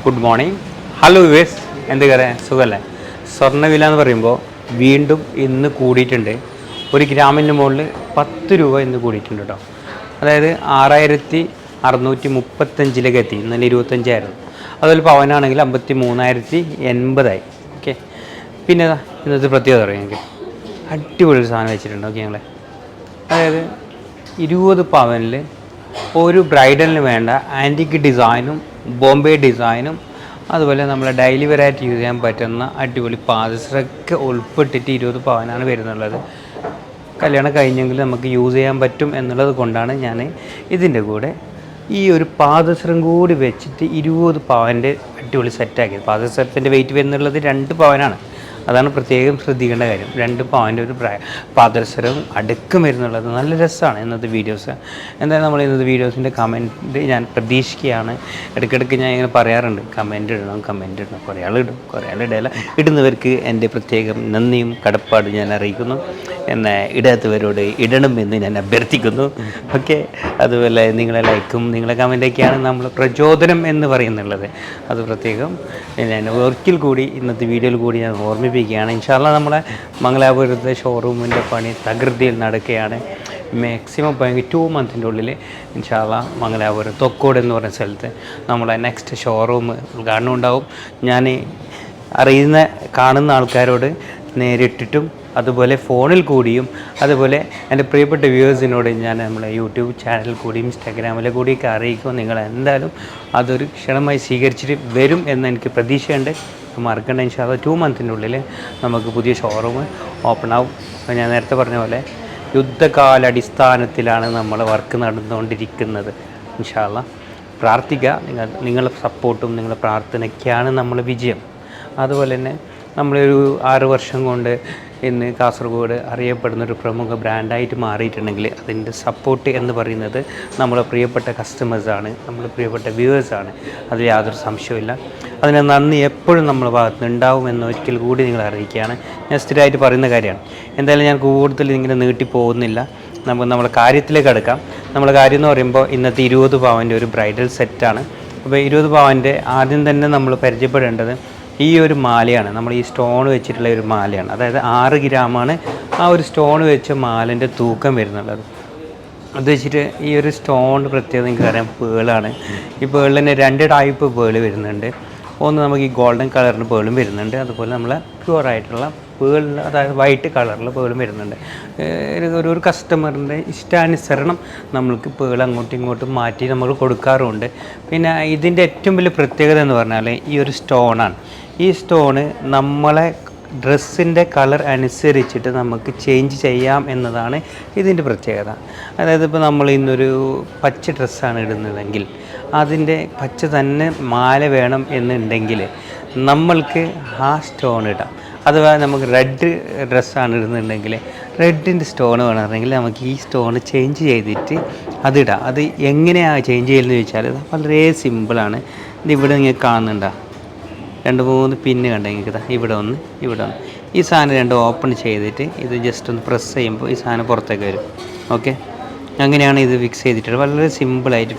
Good morning. Hello യുവേസ്, എന്ത് കയറാൻ സുഖമല്ലേ? സ്വർണ്ണവില എന്ന് പറയുമ്പോൾ വീണ്ടും ഇന്ന് കൂടിയിട്ടുണ്ട്. ഒരു ഗ്രാമിൻ്റെ മുകളിൽ 10 രൂപ ഇന്ന് കൂടിയിട്ടുണ്ട് കേട്ടോ. അതായത് 6635 എത്തി. ഇന്നലെ 25,000. അതുപോലെ പവനാണെങ്കിൽ 53,080 ഓക്കെ. പിന്നെ ഇന്നത്തെ പ്രത്യേകത പറയാം ഞങ്ങൾക്ക് അടിപൊളി ഒരു സാധനം വെച്ചിട്ടുണ്ട്. ഓക്കെ, ഞങ്ങളെ അതായത് 20 പവനിൽ ഒരു ബ്രൈഡലിന് വേണ്ട ആൻറ്റിക് ഡിസൈനും ബോംബെ ഡിസൈനും അതുപോലെ നമ്മളെ ഡെയിലി വെയറായിട്ട് യൂസ് ചെയ്യാൻ പറ്റുന്ന അടിപൊളി പാദസരമൊക്കെ ഉൾപ്പെട്ടിട്ട് 20 പവനാണ് വരുന്നുള്ളത്. കല്യാണം കഴിഞ്ഞെങ്കിൽ നമുക്ക് യൂസ് ചെയ്യാൻ പറ്റും എന്നുള്ളത് കൊണ്ടാണ് ഞാൻ ഇതിൻ്റെ കൂടെ ഈ ഒരു പാദസരം കൂടി വെച്ചിട്ട് 20 പവൻ്റെ അടിപൊളി സെറ്റാക്കിയത്. പാദസരത്തിൻ്റെ വെയിറ്റ് വരുന്നുള്ളത് 2 പവനാണ്. അതാണ് പ്രത്യേകം ശ്രദ്ധിക്കേണ്ട കാര്യം. 2 പവൻ്റെ ഒരു പാദസരവും അടുക്കും വരുന്നുള്ളത്. നല്ല രസമാണ് ഇന്നത്തെ വീഡിയോസ്. എന്തായാലും നമ്മൾ ഇന്നത്തെ വീഡിയോസിൻ്റെ കമൻറ്റ് ഞാൻ പ്രതീക്ഷിക്കുകയാണ്. ഇടയ്ക്കിടയ്ക്ക് ഞാൻ ഇങ്ങനെ പറയാറുണ്ട്, കമൻറ്റ് ഇടണം. കുറേ ആളിടും, കുറേ ആളിടയില്ല. ഇടുന്നവർക്ക് എൻ്റെ പ്രത്യേകം നന്ദിയും കടപ്പാടും ഞാൻ അറിയിക്കുന്നു. എന്നെ ഇടാത്തവരോട് ഇടണമെന്ന് ഞാൻ അഭ്യർത്ഥിക്കുന്നു. ഓക്കെ, അതുപോലെ നിങ്ങളെ ലൈക്കും നിങ്ങളെ കമൻറ്റൊക്കെയാണ് നമ്മൾ പ്രചോദനം എന്ന് പറയുന്നുള്ളത്. അത് പ്രത്യേകം ഞാൻ ഒരിക്കൽ കൂടി ഇന്നത്തെ വീഡിയോയിൽ കൂടി ഞാൻ ഓർമ്മിപ്പിക്കുകയാണ്. ഇൻഷാ അല്ലാഹ് നമ്മളെ മംഗലാപുരത്തെ ഷോറൂമിൻ്റെ പണി തകൃതിയിൽ നടക്കുകയാണ്. മാക്സിമം പോയെങ്കിൽ 2 മന്തിൻ്റെ ഉള്ളിൽ ഇൻഷാ അല്ലാഹ് മംഗലാപുരം തൊക്കോട് എന്ന് പറയുന്ന സ്ഥലത്ത് നമ്മളെ നെക്സ്റ്റ് ഷോറൂം ഉദ്ഘാടനം ഉണ്ടാവും. ഞാൻ കാണുന്ന ആൾക്കാരോട് നേരിട്ടിട്ടും അതുപോലെ ഫോണിൽ കൂടിയും അതുപോലെ എൻ്റെ പ്രിയപ്പെട്ട വ്യൂവേഴ്സിനോട് ഞാൻ നമ്മളെ യൂട്യൂബ് ചാനൽ കൂടിയും ഇൻസ്റ്റാഗ്രാമിലെ കൂടിയൊക്കെ അറിയിക്കും. നിങ്ങൾ എന്തായാലും അതൊരു ക്ഷണമായി സ്വീകരിച്ചിട്ട് വരും എന്ന് എനിക്ക് പ്രതീക്ഷയുണ്ട്. മറക്കേണ്ട, ഇൻഷാ അല്ലാഹ് 2 മന്തിൻ്റെ ഉള്ളിൽ നമുക്ക് പുതിയ ഷോറൂം ഓപ്പൺ ആവും. അപ്പോൾ ഞാൻ നേരത്തെ പറഞ്ഞ പോലെ യുദ്ധകാലടിസ്ഥാനത്തിലാണ് നമ്മൾ വർക്ക് നടന്നുകൊണ്ടിരിക്കുന്നത്. ഇൻഷാ അല്ലാഹ് പ്രാർത്ഥിക്കുക. നിങ്ങളുടെ സപ്പോർട്ടും നിങ്ങളുടെ പ്രാർത്ഥനയ്ക്കാണ് നമ്മൾ വിജയം. അതുപോലെ തന്നെ നമ്മളൊരു 6 വർഷം കൊണ്ട് ഇന്ന് കാസർഗോഡ് അറിയപ്പെടുന്നൊരു പ്രമുഖ ബ്രാൻഡായിട്ട് മാറിയിട്ടുണ്ടെങ്കിൽ അതിൻ്റെ സപ്പോർട്ട് എന്ന് പറയുന്നത് നമ്മളെ പ്രിയപ്പെട്ട കസ്റ്റമേഴ്സാണ്, നമ്മളെ പ്രിയപ്പെട്ട വ്യൂവേഴ്സാണ്. അതിൽ യാതൊരു സംശയമില്ല. അതിന് നന്ദി എപ്പോഴും നമ്മുടെ ഭാഗത്ത് ഉണ്ടാവും എന്ന് ഒരിക്കൽ കൂടി നിങ്ങളെ അറിയിക്കുകയാണ്. ഞാൻ സ്ഥിരമായിട്ട് പറയുന്ന കാര്യമാണ്. എന്തായാലും ഞാൻ കൂടുതൽ ഇങ്ങനെ നീട്ടി പോകുന്നില്ല. നമ്മളെ കാര്യത്തിലേക്ക് അടുക്കാം. നമ്മളെ കാര്യം എന്ന് പറയുമ്പോൾ ഇന്നത്തെ 20 പവൻ്റെ ഒരു ബ്രൈഡൽ സെറ്റാണ്. അപ്പോൾ 20 പവൻ്റെ ആദ്യം തന്നെ നമ്മൾ പരിചയപ്പെടേണ്ടത് ഈ ഒരു മാലയാണ്. നമ്മൾ ഈ സ്റ്റോൺ വെച്ചിട്ടുള്ള ഒരു മാലയാണ്. അതായത് 6 ഗ്രാമാണ് ആ ഒരു സ്റ്റോൺ വെച്ച മാലിൻ്റെ തൂക്കം വരുന്നുള്ളത്. അത് വെച്ചിട്ട് ഈ ഒരു സ്റ്റോൺ പ്രത്യേകത എനിക്കറിയാം, പേളാണ്. ഈ പേളിൽ തന്നെ 2 ടൈപ്പ് പേള് വരുന്നുണ്ട്. ഒന്ന് നമുക്ക് ഈ ഗോൾഡൻ കളറിന് പേളും വരുന്നുണ്ട്, അതുപോലെ നമ്മളെ പ്യുവറായിട്ടുള്ള പേളിന് അതായത് വൈറ്റ് കളറിൽ പേളും വരുന്നുണ്ട്. ഒരു കസ്റ്റമറിൻ്റെ ഇഷ്ടാനുസരണം നമ്മൾക്ക് പേൾ അങ്ങോട്ടും ഇങ്ങോട്ടും മാറ്റി നമ്മൾ കൊടുക്കാറുമുണ്ട്. പിന്നെ ഇതിൻ്റെ ഏറ്റവും വലിയ പ്രത്യേകത എന്ന് പറഞ്ഞാൽ ഈ ഒരു സ്റ്റോണാണ്. ഈ സ്റ്റോണ് നമ്മളെ ഡ്രസ്സിൻ്റെ കളർ അനുസരിച്ചിട്ട് നമുക്ക് ചേഞ്ച് ചെയ്യാം എന്നതാണ് ഇതിൻ്റെ പ്രത്യേകത. അതായത് ഇപ്പോൾ നമ്മൾ ഇന്നൊരു പച്ച ഡ്രസ്സാണ് ഇടുന്നതെങ്കിൽ അതിൻ്റെ പച്ച തന്നെ മാല വേണം എന്നുണ്ടെങ്കിൽ നമ്മൾക്ക് ആ സ്റ്റോൺ ഇടാം. അഥവാ നമുക്ക് റെഡ് ഡ്രസ്സാണ് ഇടുന്നുണ്ടെങ്കിൽ റെഡിൻ്റെ സ്റ്റോൺ വേണമെന്നുണ്ടെങ്കിൽ നമുക്ക് ഈ സ്റ്റോൺ ചേഞ്ച് ചെയ്തിട്ട് അതിടാം. അത് എങ്ങനെയാണ് ചേഞ്ച് ചെയ്യുന്നത് ചോദിച്ചാൽ വളരെ സിമ്പിളാണ്. ഇതിവിടെ നിങ്ങൾക്ക് കാണുന്നുണ്ടോ 2-3 പിന്ന് കണ്ടെങ്കിൽ ഇവിടെ ഒന്ന് ഇവിടെ ഒന്ന്. ഈ സാധനം 2 ഓപ്പൺ ചെയ്തിട്ട് ഇത് ജസ്റ്റ് ഒന്ന് പ്രസ് ചെയ്യുമ്പോൾ ഈ സാധനം പുറത്തേക്ക് വരും. ഓക്കെ, അങ്ങനെയാണ് ഇത് ഫിക്സ് ചെയ്തിട്ടുള്ളത്. വളരെ സിമ്പിളായിട്ട്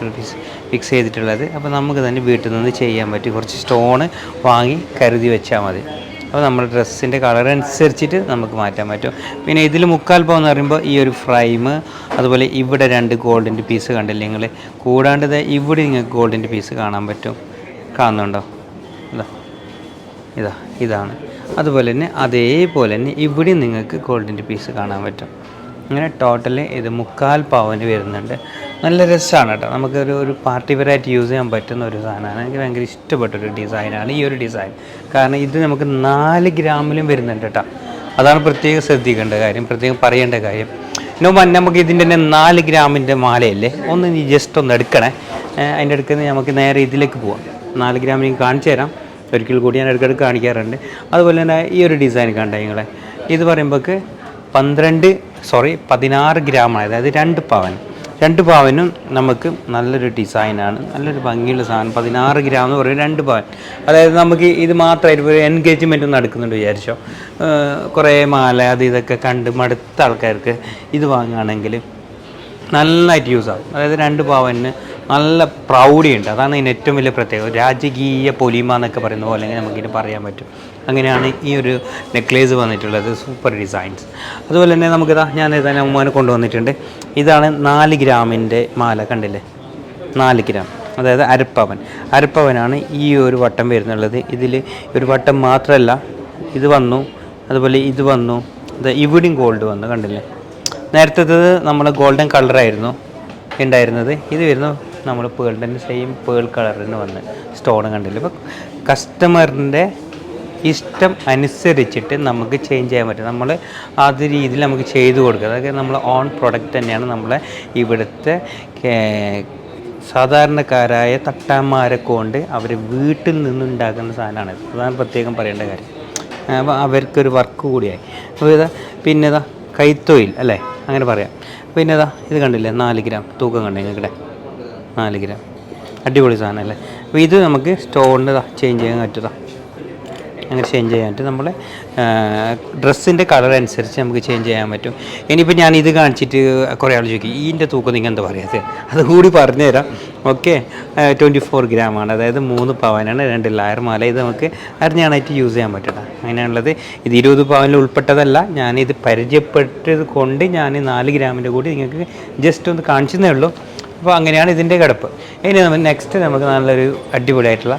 ഫിക്സ് ചെയ്തിട്ടുള്ളത്. അപ്പോൾ നമുക്ക് തന്നെ വീട്ടിൽ നിന്ന് ചെയ്യാൻ പറ്റും. കുറച്ച് സ്റ്റോണ് വാങ്ങി കരുതി വെച്ചാൽ മതി. അപ്പോൾ നമ്മുടെ ഡ്രസ്സിൻ്റെ കളർ അനുസരിച്ചിട്ട് നമുക്ക് മാറ്റാൻ പറ്റും. പിന്നെ ഇതിൽ 3/4 പവൻ എന്ന് പറയുമ്പോൾ ഈ ഒരു ഫ്രെയിം, അതുപോലെ ഇവിടെ 2 ഗോൾഡിൻ്റെ പീസ് കണ്ടില്ലേ നിങ്ങൾ. കൂടാണ്ട് ഇവിടെ നിങ്ങൾക്ക് ഗോൾഡിൻ്റെ പീസ് കാണാൻ പറ്റും. കാണുന്നുണ്ടോ? ഇതാണ്. അതുപോലെ തന്നെ അതേപോലെ തന്നെ ഇവിടെ നിങ്ങൾക്ക് ഗോൾഡിൻ്റെ പീസ് കാണാൻ പറ്റും. അങ്ങനെ ടോട്ടല് ഇത് 3/4 പവന് വരുന്നുണ്ട്. നല്ല രസമാണ് കേട്ടോ. നമുക്കൊരു പാർട്ടി വെയറായിട്ട് യൂസ് ചെയ്യാൻ പറ്റുന്ന ഒരു സാധനമാണ്. എനിക്ക് ഭയങ്കര ഇഷ്ടപ്പെട്ടൊരു ഡിസൈനാണ് ഈ ഒരു ഡിസൈൻ. കാരണം ഇത് നമുക്ക് 4 ഗ്രാമിലും വരുന്നുണ്ട് കേട്ടോ. അതാണ് പ്രത്യേകം ശ്രദ്ധിക്കേണ്ട കാര്യം, പ്രത്യേകം പറയേണ്ട കാര്യം. നമുക്ക് ഇതിൻ്റെ തന്നെ 4 ഗ്രാമിൻ്റെ മാലയല്ലേ, ഒന്ന് നീ ജസ്റ്റ് ഒന്ന് എടുക്കണേ. അതിൻ്റെ അടുക്കുന്ന നമുക്ക് നേരെ ഇതിലേക്ക് പോവാം. 4 ഗ്രാമിന് കാണിച്ചു തരാം. ഒരിക്കൽ കൂടി ഞാൻ ഇടയ്ക്കിടയ്ക്ക് കാണിക്കാറുണ്ട്. അതുപോലെ തന്നെ ഈ ഒരു ഡിസൈൻ കണ്ട നിങ്ങളെ, ഇത് പറയുമ്പോൾക്ക് 16 ഗ്രാമാണ്. അതായത് 2 പവൻ. 2 പവനും നമുക്ക് നല്ലൊരു ഡിസൈനാണ്, നല്ലൊരു ഭംഗിയുള്ള സാധനം. 16 ഗ്രാം എന്ന് പറയുന്നത് 2 പവൻ. അതായത് നമുക്ക് ഇത് മാത്രമായിട്ട് ഒരു എൻഗേജ്മെൻറ്റ് നടക്കുന്നുണ്ട് വിചാരിച്ചോ. കുറേ മാല അത് ഇതൊക്കെ കണ്ട് മടുത്ത ആൾക്കാർക്ക് ഇത് വാങ്ങുകയാണെങ്കിൽ നല്ലതായിട്ട് യൂസ് ആകും. അതായത് 2 പവന് നല്ല പ്രൗഢിയുണ്ട്. അതാണ് ഇതിന് ഏറ്റവും വലിയ പ്രത്യേകത. രാജകീയ പൊലിമ എന്നൊക്കെ പറയുന്ന പോലെ നമുക്കിത് പറയാൻ പറ്റും. അങ്ങനെയാണ് ഈ ഒരു നെക്ലേസ് വന്നിട്ടുള്ളത്. Super designs. അതുപോലെ തന്നെ നമുക്കിതാ ഞാൻ തന്നെ ഉമ്മാനെ കൊണ്ടുവന്നിട്ടുണ്ട്. ഇതാണ് 4 ഗ്രാമിൻ്റെ മാല, കണ്ടില്ലേ? 4 ഗ്രാം, അതായത് അരപ്പവനാണ് ഈ ഒരു വട്ടം വരുന്നുള്ളത്. ഇതിൽ ഒരു വട്ടം മാത്രമല്ല, ഇത് വന്നു, അതുപോലെ ഇത് വന്നു, ഇവിടെയും ഗോൾഡ് വന്നു, കണ്ടില്ലേ? നേരത്തേത് നമ്മൾ ഗോൾഡൻ കളറായിരുന്നു ഉണ്ടായിരുന്നത്. ഇത് വരുന്നു നമ്മൾ പേളിൻ്റെ സെയിം പേൾ കളറിന് വന്ന് സ്റ്റോൺ, കണ്ടില്ല? ഇപ്പോൾ കസ്റ്റമറിൻ്റെ ഇഷ്ടം അനുസരിച്ചിട്ട് നമുക്ക് ചേഞ്ച് ചെയ്യാൻ പറ്റും. നമ്മൾ അത് രീതിയിൽ നമുക്ക് ചെയ്തു കൊടുക്കുക. അതൊക്കെ നമ്മൾ ഓൺ പ്രൊഡക്റ്റ് തന്നെയാണ്. നമ്മളെ ഇവിടുത്തെ സാധാരണക്കാരായ തട്ടാന്മാരെ കൊണ്ട് അവർ വീട്ടിൽ നിന്നുണ്ടാക്കുന്ന സാധനമാണ്. അതാണ് പ്രത്യേകം പറയേണ്ട കാര്യം. അപ്പോൾ അവർക്കൊരു വർക്ക് കൂടിയായി. അപ്പോൾ പിന്നെ കൈത്തൊഴിൽ അല്ലേ, അങ്ങനെ പറയാം. പിന്നെ ഇത് കണ്ടില്ലേ, 4 ഗ്രാം തൂക്കം കണ്ടേ നിങ്ങളുടെ? 4 ഗ്രാം, അടിപൊളി സാധനം അല്ലേ? അപ്പോൾ ഇത് നമുക്ക് സ്റ്റോണിന് ചേഞ്ച് ചെയ്യാൻ പറ്റുക. അങ്ങനെ ചേഞ്ച് ചെയ്യാനായിട്ട് നമ്മൾ ഡ്രസ്സിൻ്റെ കളർ അനുസരിച്ച് നമുക്ക് ചേഞ്ച് ചെയ്യാൻ പറ്റും. ഇനിയിപ്പോൾ ഞാൻ ഇത് കാണിച്ചിട്ട് കുറേ ആൾ ചോദിക്കും, ഇതിൻ്റെ തൂക്കം നിങ്ങൾ എന്താ പറയാത്തത്? അതുകൂടി പറഞ്ഞുതരാം. ഓക്കെ, 24 ഗ്രാമാണ്, അതായത് 3 പവനാണ്, 2 ലെയർ മാല. ഇത് നമുക്ക് അറിഞ്ഞാണായിട്ട് യൂസ് ചെയ്യാൻ പറ്റണം. അങ്ങനെയാണുള്ളത്. ഇത് 20 പവനിൽ ഉൾപ്പെട്ടതല്ല. ഞാനിത് പരിചയപ്പെട്ടത് കൊണ്ട് ഞാൻ 4 ഗ്രാമിൻ്റെ കൂടി നിങ്ങൾക്ക് ജസ്റ്റ് ഒന്ന് കാണിച്ചതേ ഉള്ളൂ. അപ്പോൾ അങ്ങനെയാണ് ഇതിൻ്റെ കിടപ്പ്. ഇനി നമ്മൾ നെക്സ്റ്റ് നമുക്ക് നല്ലൊരു അടിപൊളിയായിട്ടുള്ള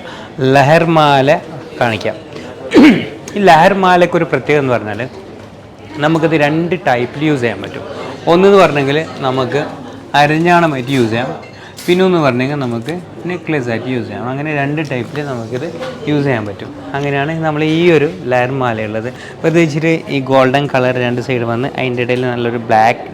ലഹർമാല കാണിക്കാം. ഈ ലഹർമാലയ്ക്ക് ഒരു പ്രത്യേകത എന്ന് പറഞ്ഞാൽ നമുക്കത് 2 ടൈപ്പിൽ യൂസ് ചെയ്യാൻ പറ്റും. ഒന്നെന്ന് പറഞ്ഞെങ്കിൽ നമുക്ക് അരഞ്ഞാണമായിട്ട് യൂസ് ചെയ്യാം, പിന്നെ ഒന്ന് പറഞ്ഞെങ്കിൽ നമുക്ക് നെക്ലേസ് ആയിട്ട് യൂസ് ചെയ്യാം. അങ്ങനെ 2 ടൈപ്പിൽ നമുക്കിത് യൂസ് ചെയ്യാൻ പറ്റും. അങ്ങനെയാണ് നമ്മൾ ഈ ഒരു ലഹർമാലയുള്ളത്. പ്രത്യേകിച്ചിട്ട് ഈ ഗോൾഡൻ കളർ 2 സൈഡ് വന്ന് അതിൻ്റെ ഇടയിൽ നല്ലൊരു ബ്ലാക്ക്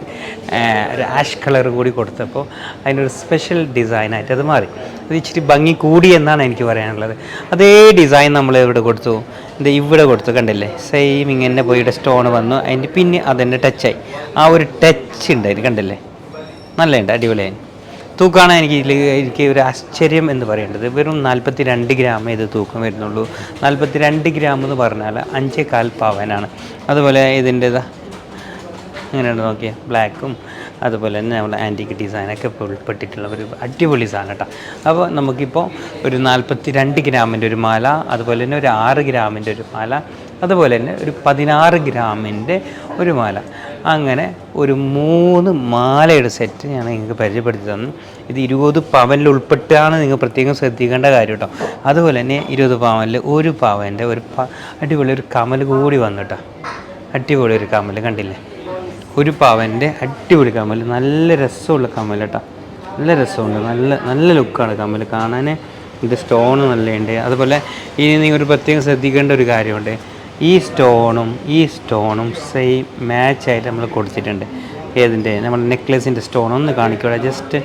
ഒരു ആഷ് കളർ കൂടി കൊടുത്തപ്പോൾ അതിനൊരു സ്പെഷ്യൽ ഡിസൈനായിട്ട് അത് മാറി. അത് ഇച്ചിരി ഭംഗി കൂടി എന്നാണ് എനിക്ക് പറയാനുള്ളത്. അതേ ഡിസൈൻ നമ്മൾ ഇവിടെ കൊടുത്തു, ഇവിടെ കൊടുത്തു, കണ്ടില്ലേ? സെയിം ഇങ്ങനെ പോയിട്ട് സ്റ്റോൺ വന്നു, അതിൻ്റെ പിന്നെ അതെന്നെ ടച്ചായി. ആ ഒരു ടച്ച് ഉണ്ടായിരുന്നു, കണ്ടില്ലേ? നല്ലതുണ്ട്, അടിപൊളിയായി. തൂക്കമാണ് എനിക്ക് ഒരു ആശ്ചര്യം എന്ന് പറയേണ്ടത്. വെറും 42 ഗ്രാമേ ഇത് തൂക്കം വരുന്നുള്ളൂ. 42 ഗ്രാം എന്ന് പറഞ്ഞാൽ 5.25 പവനാണ്. അതുപോലെ ഇതിൻ്റെതാ അങ്ങനെയാണ് നോക്കിയാൽ ബ്ലാക്കും അതുപോലെ തന്നെ നമ്മൾ ആൻറ്റിക് ഡിസൈനൊക്കെ ഉൾപ്പെട്ടിട്ടുള്ള ഒരു അടിപൊളി സാധനം കേട്ടോ. അപ്പോൾ നമുക്കിപ്പോൾ ഒരു 42 ഗ്രാമിൻ്റെ ഒരു മാല, അതുപോലെ തന്നെ ഒരു 6 ഗ്രാമിൻ്റെ ഒരു മാല, അതുപോലെ തന്നെ ഒരു 16 ഗ്രാമിൻ്റെ ഒരു മാല, അങ്ങനെ ഒരു 3 മാലയുടെ സെറ്റ് ഞാൻ നിങ്ങൾക്ക് പരിചയപ്പെടുത്തി തന്നു. ഇത് 20 പവനിൽ ഉൾപ്പെട്ടാണ് നിങ്ങൾ പ്രത്യേകം ശ്രദ്ധിക്കേണ്ട കാര്യം കേട്ടോ. അതുപോലെ തന്നെ 20 പവനിൽ 1 പവൻ്റെ ഒരു അടിപൊളി ഒരു കമൽ കൂടി വന്നു കേട്ടോ. അടിപൊളി ഒരു കമൽ, കണ്ടില്ലേ? 1 പവൻ്റെ അടിപൊളി കമൽ, നല്ല രസമുള്ള കമൽ കേട്ടോ. നല്ല രസമുണ്ട്, നല്ല ലുക്കാണ് കമൽ കാണാൻ. ഇത് സ്റ്റോൺ നല്ലതുണ്ട്. അതുപോലെ ഇനി നിങ്ങൾ ഒരു പ്രത്യേകം ശ്രദ്ധിക്കേണ്ട ഒരു കാര്യമുണ്ട്. ഈ സ്റ്റോണും സെയിം മാച്ചായിട്ട് നമ്മൾ കൊടുത്തിട്ടുണ്ട്. ഏതിൻ്റെ? നമ്മൾ നെക്ലേസിൻ്റെ സ്റ്റോൺ ഒന്ന് കാണിക്കുക, ജസ്റ്റ്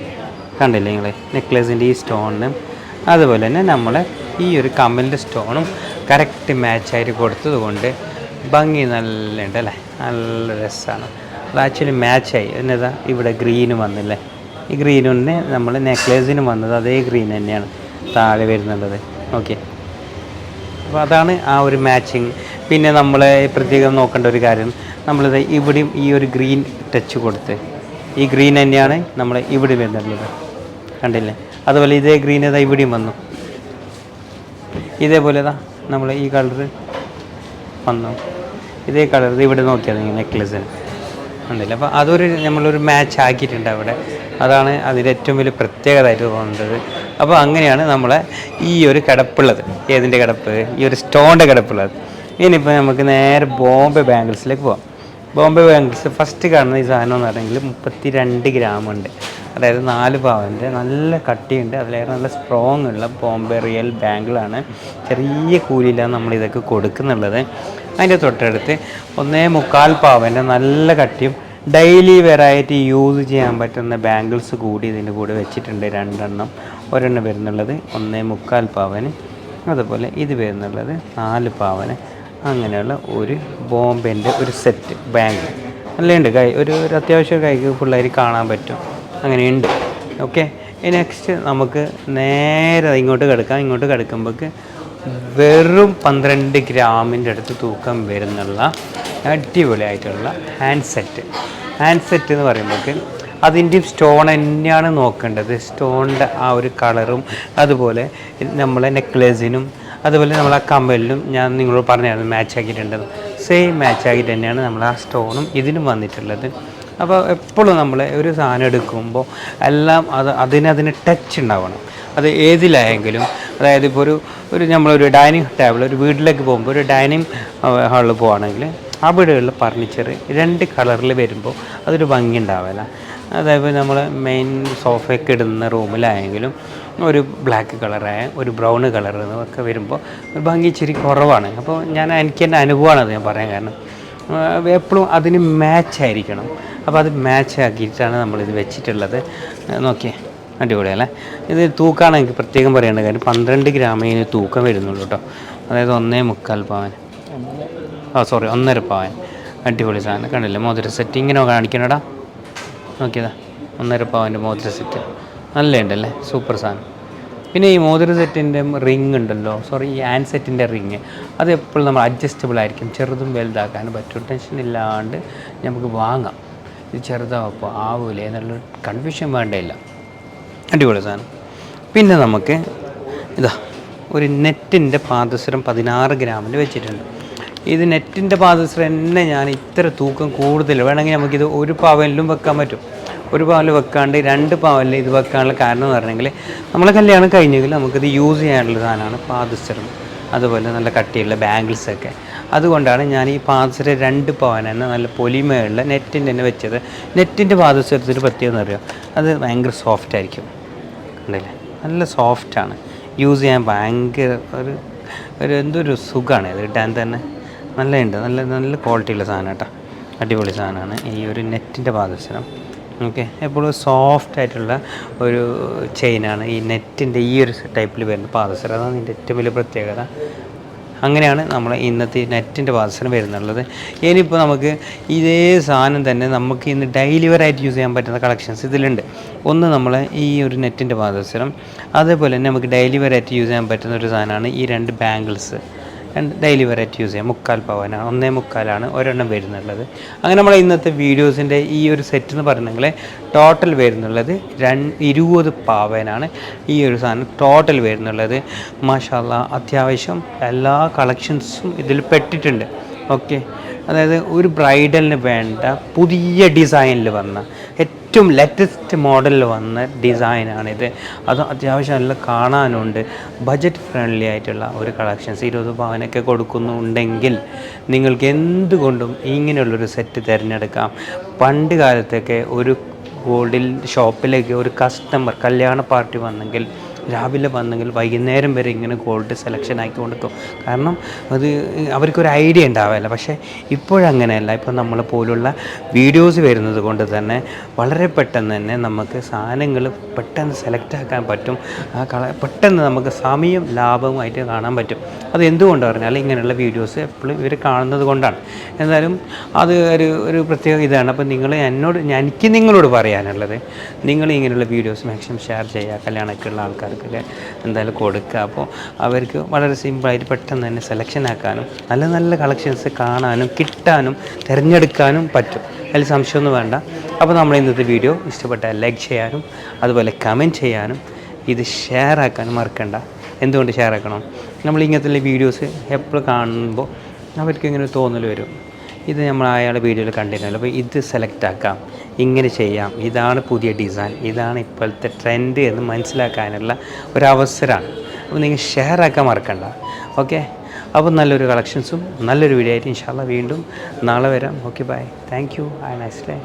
കണ്ടില്ലേ നിങ്ങൾ? നെക്ലേസിൻ്റെ ഈ സ്റ്റോണിനും അതുപോലെ തന്നെ നമ്മൾ ഈ ഒരു കമ്മലിൻ്റെ സ്റ്റോണും കറക്റ്റ് മാച്ചായിട്ട് കൊടുത്തത് കൊണ്ട് ഭംഗി നല്ലുണ്ട് അല്ലേ? നല്ല രസമാണ്. അത് ആക്ച്വലി മാച്ചായി. എന്നതാ ഇവിടെ ഗ്രീനും വന്നില്ലേ? ഈ ഗ്രീനിന് നമ്മൾ നെക്ലേസിന് വന്നത് അതേ ഗ്രീൻ തന്നെയാണ് താഴെ വരുന്നുള്ളത്. ഓക്കെ, അപ്പോൾ അതാണ് ആ ഒരു മാച്ചിങ്. പിന്നെ നമ്മൾ പ്രത്യേകം നോക്കേണ്ട ഒരു കാര്യം, നമ്മളിത് ഇവിടെയും ഈ ഒരു ഗ്രീൻ ടച്ച് കൊടുത്ത്, ഈ ഗ്രീൻ തന്നെയാണ് നമ്മൾ ഇവിടെ വരുന്നുള്ളത്, കണ്ടില്ലേ? അതുപോലെ ഇതേ ഗ്രീൻ ഇതാ ഇവിടെയും വന്നു. ഇതേപോലെ നമ്മൾ ഈ കളറ് വന്നു, ഇതേ കളർ ഇവിടെ നോക്കിയാൽ നിങ്ങൾ നെക്ലേസിന് ഉണ്ടല്ലോ. അപ്പോൾ അതൊരു നമ്മളൊരു മാച്ച് ആക്കിയിട്ടുണ്ട് അവിടെ. അതാണ് അതിൻ്റെ ഏറ്റവും വലിയ പ്രത്യേകതയായിട്ട് തോന്നുന്നത്. അപ്പോൾ അങ്ങനെയാണ് നമ്മളെ ഈ ഒരു കിടപ്പുള്ളത്. ഏതിൻ്റെ കിടപ്പ്? ഈ ഒരു സ്റ്റോണിൻ്റെ കിടപ്പുള്ളത്. ഇനിയിപ്പോൾ നമുക്ക് നേരെ ബോംബെ ബാംഗിൾസിലേക്ക് പോകാം. ബോംബെ ബാംഗിൾസ് ഫസ്റ്റ് കാണുന്ന ഈ സാധനം എന്ന് പറഞ്ഞെങ്കിൽ 32 ഗ്രാമുണ്ട്, അതായത് 4 പവൻ്റെ നല്ല കട്ടിയുണ്ട്. അതിലേറെ നല്ല സ്ട്രോങ് ഉള്ള ബോംബെ റിയൽ ബാംഗിളാണ്. ചെറിയ കൂലിയിലാണ് നമ്മളിതൊക്കെ കൊടുക്കുന്നുള്ളത്. അതിൻ്റെ തൊട്ടടുത്ത് 1.25 പവൻ്റെ നല്ല കട്ടിയും ഡെയിലി വെറൈറ്റി യൂസ് ചെയ്യാൻ പറ്റുന്ന ബാംഗിൾസ് കൂടി ഇതിൻ്റെ കൂടെ വെച്ചിട്ടുണ്ട്. 2 എണ്ണം. ഒരെണ്ണം വരുന്നുള്ളത് 1.25 പവന്, അതുപോലെ ഇത് വരുന്നുള്ളത് 4 പവന്. അങ്ങനെയുള്ള ഒരു ബോംബെൻ്റെ ഒരു സെറ്റ് ബാംഗിൾ നല്ലുണ്ട്. ഒരു അത്യാവശ്യം കൈക്ക് ഫുള്ളായി കാണാൻ പറ്റും, അങ്ങനെയുണ്ട്. ഓക്കെ, നെക്സ്റ്റ് നമുക്ക് നേരെ ഇങ്ങോട്ട് കിടക്കാം. ഇങ്ങോട്ട് കിടക്കുമ്പോഴേക്ക് വെറും 12 ഗ്രാമിൻ്റെ അടുത്ത് തൂക്കം വരുന്നുള്ള അടിപൊളിയായിട്ടുള്ള ഹാൻഡ് സെറ്റ് എന്ന് പറയുമ്പോഴേക്ക് അതിൻ്റെയും സ്റ്റോൺ തന്നെയാണ് നോക്കേണ്ടത്. സ്റ്റോണിൻ്റെ ആ ഒരു കളറും അതുപോലെ നമ്മളെ നെക്ലേസിനും അതുപോലെ നമ്മൾ ആ കമ്മലിനും ഞാൻ നിങ്ങളോട് പറഞ്ഞായിരുന്നു മാച്ച് ആക്കിയിട്ടുണ്ടെന്ന്. സെയിം മാച്ച് ആക്കിയിട്ട് തന്നെയാണ് നമ്മൾ ആ സ്റ്റോണും ഇതിനും വന്നിട്ടുള്ളത്. അപ്പോൾ എപ്പോഴും നമ്മൾ ഒരു സാധനം എടുക്കുമ്പോൾ എല്ലാം അതിന് ടച്ച് ഉണ്ടാവണം. അത് ഏതിലായെങ്കിലും, അതായത് ഇപ്പോൾ ഒരു നമ്മളൊരു ഡൈനിങ് ടേബിൾ ഒരു വീട്ടിലേക്ക് പോകുമ്പോൾ ഒരു ഡൈനിങ് ഹാളിൽ പോകുകയാണെങ്കിൽ ആ വീടുകളിൽ ഫർണിച്ചർ 2 കളറിൽ വരുമ്പോൾ അതൊരു ഭംഗി ഉണ്ടാവില്ല. അതായത് നമ്മൾ മെയിൻ സോഫയൊക്കെ ഇടുന്ന റൂമിലായെങ്കിലും ഒരു ബ്ലാക്ക് കളറായ ഒരു ബ്രൗൺ കളർ ഒക്കെ വരുമ്പോൾ ഭംഗി ഇച്ചിരി കുറവാണ്. അപ്പോൾ എനിക്ക് എൻ്റെ അനുഭവമാണത് ഞാൻ പറയാൻ കാരണം. എപ്പോഴും അതിന് മാച്ചായിരിക്കണം. അപ്പോൾ അത് മാച്ച് ആക്കിയിട്ടാണ് നമ്മളിത് വെച്ചിട്ടുള്ളത്. നോക്കിയേ, അടിപൊളിയല്ലേ. ഇത് തൂക്കാണ് എനിക്ക് പ്രത്യേകം പറയേണ്ട കാര്യം. 12 ഗ്രാമിന് തൂക്കം വരുന്നുള്ളൂ കേട്ടോ. അതായത് 1.25 പവൻ, 1.5 പവൻ. അടിപൊളി സാധനം കണ്ടില്ലേ. മോതിര സെറ്റ് ഇങ്ങനെ കാണിക്കണടാ, നോക്കിയതാ 1.5 പവൻ്റെ മോതിര സെറ്റ് നല്ല ഉണ്ടല്ലേ, സൂപ്പർ സാധനം. പിന്നെ ഈ മോതിര സെറ്റിൻ്റെ റിങ് ഉണ്ടല്ലോ, ഈ ഹാൻഡ് സെറ്റിൻ്റെ റിങ് അത് എപ്പോഴും നമ്മൾ അഡ്ജസ്റ്റബിൾ ആയിരിക്കും. ചെറുതും വലുതാക്കാനും പറ്റും, ടെൻഷൻ ഇല്ലാണ്ട് നമുക്ക് വാങ്ങാം. ഇത് ചെറുതാവപ്പോൾ ആവൂലേ എന്നുള്ള കൺഫ്യൂഷൻ വേണ്ടയില്ല. അടിപൊളി സാധനം. പിന്നെ നമുക്ക് ഒരു നെറ്റിൻ്റെ പാദസരം 16 ഗ്രാമിൽ വെച്ചിട്ടുണ്ട്. ഇത് നെറ്റിൻ്റെ പാദസരം തന്നെ ഞാൻ ഇത്ര തൂക്കം കൂടുതൽ വേണമെങ്കിൽ നമുക്കിത് 1 പവനിലും വെക്കാൻ പറ്റും. 1 പവനിൽ വെക്കാണ്ട് 2 പവനിൽ ഇത് വെക്കാനുള്ള കാരണം എന്ന് പറഞ്ഞെങ്കിൽ നമ്മളെ കല്യാണം കഴിഞ്ഞെങ്കിൽ നമുക്കിത് യൂസ് ചെയ്യാനുള്ള സാധനമാണ് പാദസരം. അതുപോലെ നല്ല കട്ടിയുള്ള ബാംഗിൾസൊക്കെ. അതുകൊണ്ടാണ് ഞാൻ ഈ പാദസരം 2 പവൻ തന്നെ നല്ല പൊലിമയുള്ള നെറ്റിൻ്റെ തന്നെ വെച്ചത്. നെറ്റിൻ്റെ പാദസരത്തിന് പ്രത്യേകം അറിയാം, അത് ഭയങ്കര സോഫ്റ്റ് ആയിരിക്കും. ഉണ്ടല്ലേ, നല്ല സോഫ്റ്റാണ്, യൂസ് ചെയ്യാൻ ഭയങ്കര എന്തൊരു സുഖമാണ് ഇത് ഇടാൻ തന്നെ. നല്ല ക്വാളിറ്റിയുള്ള സാധനം കേട്ടോ, അടിപൊളി സാധനമാണ് ഈ ഒരു നെറ്റിൻ്റെ പാദസരം. ഓക്കെ, എപ്പോഴും സോഫ്റ്റ് ആയിട്ടുള്ള ഒരു ചെയിനാണ് ഈ നെറ്റിൻ്റെ ഈ ഒരു ടൈപ്പിൽ വരുന്ന പാദസരം. അതാണ് ഇതിൻ്റെ ഏറ്റവും വലിയ പ്രത്യേകത. അങ്ങനെയാണ് നമ്മൾ ഇന്നത്തെ നെറ്റിൻ്റെ പാദസരം വരുന്നുള്ളത്. ഇനിയിപ്പോൾ നമുക്ക് ഇതേ സാധനം തന്നെ നമുക്ക് ഇന്ന് ഡെയിലി വെയറായിട്ട് യൂസ് ചെയ്യാൻ പറ്റുന്ന കളക്ഷൻസ് ഇതിലുണ്ട്. ഒന്ന് നമ്മൾ ഈ ഒരു നെറ്റിൻ്റെ പാദസരം, അതേപോലെ തന്നെ നമുക്ക് ഡെയിലി വെയറായിട്ട് യൂസ് ചെയ്യാൻ പറ്റുന്ന ഒരു സാധനമാണ് ഈ 2 ബാംഗിൾസ്. ഡെയിലി വെറൈറ്റി യൂസ് ചെയ്യാം. 3/4 പവനാണ്, 1.25 ഒരെണ്ണം വരുന്നുള്ളത്. അങ്ങനെ നമ്മളെ ഇന്നത്തെ വീഡിയോസിൻ്റെ ഈ ഒരു സെറ്റ് എന്ന് പറഞ്ഞെങ്കിൽ ടോട്ടൽ വരുന്നുള്ളത് 20 പവനാണ്. ഈ ഒരു സാധനം ടോട്ടൽ വരുന്നുള്ളത്. മാഷാ അല്ലാഹ്, അത്യാവശ്യം എല്ലാ കളക്ഷൻസും ഇതിൽ പെട്ടിട്ടുണ്ട്. ഓക്കെ, അതായത് ഒരു ബ്രൈഡലിന് വേണ്ട പുതിയ ഡിസൈനിൽ വന്ന ഏറ്റവും ലേറ്റസ്റ്റ് മോഡലിൽ വന്ന ഡിസൈനാണിത്. അത് അത്യാവശ്യം നല്ല കാണാനുണ്ട്. ബഡ്ജറ്റ് ഫ്രണ്ട്ലി ആയിട്ടുള്ള ഒരു കളക്ഷൻസ് 20 പവനൊക്കെ കൊടുക്കുന്നുണ്ടെങ്കിൽ നിങ്ങൾക്ക് എന്തുകൊണ്ടും ഇങ്ങനെയുള്ളൊരു സെറ്റ് തിരഞ്ഞെടുക്കാം. പണ്ട് കാലത്തൊക്കെ ഒരു ഗോൾഡിൽ ഷോപ്പിലേക്ക് ഒരു കസ്റ്റമർ കല്യാണ പാർട്ടി വന്നെങ്കിൽ രാവിലെ വന്നെങ്കിൽ വൈകുന്നേരം വരെ ഇങ്ങനെ ഗോൾഡ് സെലക്ഷൻ ആക്കി കൊടുക്കും. കാരണം അത് അവർക്കൊരു ഐഡിയ ഉണ്ടാവില്ല. പക്ഷേ ഇപ്പോഴങ്ങനെയല്ല. ഇപ്പോൾ നമ്മളെ പോലുള്ള വീഡിയോസ് വരുന്നത് കൊണ്ട് തന്നെ വളരെ പെട്ടെന്ന് തന്നെ നമുക്ക് സാധനങ്ങൾ പെട്ടെന്ന് സെലക്ട് ആക്കാൻ പറ്റും. പെട്ടെന്ന് നമുക്ക് സമയം ലാഭമായിട്ട് കാണാൻ പറ്റും. അത് എന്തുകൊണ്ട് പറഞ്ഞാൽ ഇങ്ങനെയുള്ള വീഡിയോസ് എപ്പോഴും ഇവർ കാണുന്നത് കൊണ്ടാണ്. എന്തായാലും അത് ഒരു പ്രത്യേക ഇതാണ്. അപ്പോൾ എനിക്ക് നിങ്ങളോട് പറയാനുള്ളത്, നിങ്ങൾ ഇങ്ങനെയുള്ള വീഡിയോസ് മാക്സിമം ഷെയർ ചെയ്യുക. കല്യാണമൊക്കെയുള്ള ആൾക്കാർക്കൊക്കെ എന്തായാലും കൊടുക്കുക. അപ്പോൾ അവർക്ക് വളരെ സിമ്പിളായിട്ട് പെട്ടെന്ന് തന്നെ സെലക്ഷൻ ആക്കാനും നല്ല നല്ല കളക്ഷൻസ് കാണാനും കിട്ടാനും തിരഞ്ഞെടുക്കാനും പറ്റും. അതിൽ സംശയമൊന്നും വേണ്ട. അപ്പോൾ നമ്മൾ ഇന്നത്തെ വീഡിയോ ഇഷ്ടപ്പെട്ടാൽ ലൈക്ക് ചെയ്യാനും അതുപോലെ കമൻറ്റ് ചെയ്യാനും ഇത് ഷെയർ ആക്കാനും മറക്കണ്ട. എന്തുകൊണ്ട് ഷെയർ ആക്കണം? നമ്മൾ ഇങ്ങനത്തെ വീഡിയോസ് എപ്പോഴും കാണുമ്പോൾ അവർക്ക് ഇങ്ങനെ തോന്നൽ വരും, ഇത് നമ്മൾ അയാളുടെ വീഡിയോയിൽ കണ്ടിരുന്നല്ലോ, അപ്പോൾ ഇത് സെലക്ട് ആക്കാം, ഇങ്ങനെ ചെയ്യാം, ഇതാണ് പുതിയ ഡിസൈൻ, ഇതാണ് ഇപ്പോഴത്തെ ട്രെൻഡ് എന്ന് മനസ്സിലാക്കാനുള്ള ഒരവസരമാണ്. അപ്പോൾ നിങ്ങൾ ഷെയർ ആക്കാൻ മറക്കണ്ട. ഓക്കെ, അപ്പോൾ നല്ലൊരു കളക്ഷൻസും നല്ലൊരു വീഡിയോ ആയിട്ട് ഇൻഷാ അല്ലാഹ് വീണ്ടും നാളെ വരാം. Okay, bye, thank you, have a nice day.